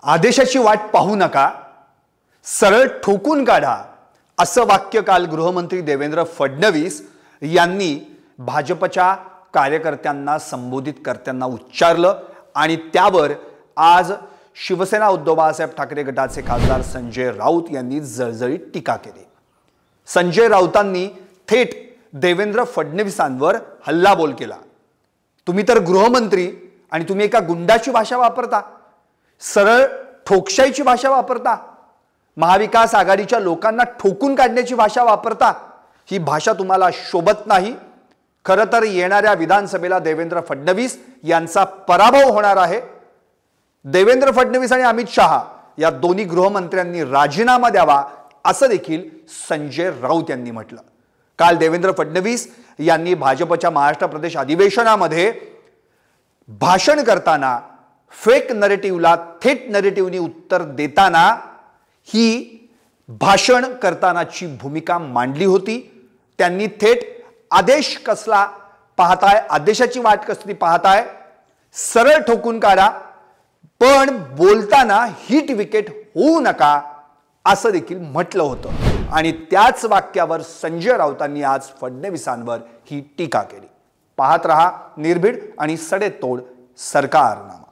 आदेशाची वाट पाहू नका, सरळ ठोकून काढा, असं वाक्य काल गृहमंत्री देवेंद्र फडणवीस यांनी भाजपच्या कार्यकर्त्यांना संबोधित करताना उच्चारलं आणि त्यावर आज शिवसेना उद्धव बाळासाहेब ठाकरे गटाचे खासदार संजय राऊत यांनी जळजळीत टीका केली। संजय राऊतांनी थेट देवेंद्र फडणवीसांवर हल्लाबोल केला। तुम्ही तर गृहमंत्री आणि तुम्ही एका गुंडाची भाषा वापरता, सरळ ठोकशाईची भाषा वापरता, महाविकास आघाडीच्या लोकांना ठोकून काढण्याची भाषा वापरता। ही भाषा तुम्हाला शोभत नाही। खरं तर येणाऱ्या विधानसभेला देवेंद्र फडणवीस यांचा पराभव होणार आहे। देवेंद्र फडणवीस आणि अमित शहा या दोन्ही गृहमंत्र्यांनी राजीनामा द्यावा, असं देखील संजय राऊत यांनी म्हटलं। काल देवेंद्र फडणवीस यांनी भाजपच्या महाराष्ट्र प्रदेश अधिवेशनामध्ये भाषण करताना फेक नरेटिव्हला थेट नरेटिव्हनी उत्तर देताना ही भाषण करतानाची भूमिका मांडली होती। त्यांनी थेट आदेश कसला पाहताय, आदेशाची वाट कसली पाहताय, सरळ ठोकून काढा, पण बोलताना हिट विकेट होऊ नका, असं देखील म्हटलं होतं। आणि त्याच वाक्यावर संजय राऊतांनी आज फडणवीसांवर ही टीका केली। पाहत रहा निर्भीड आणि सडेतोड सरकारनामा।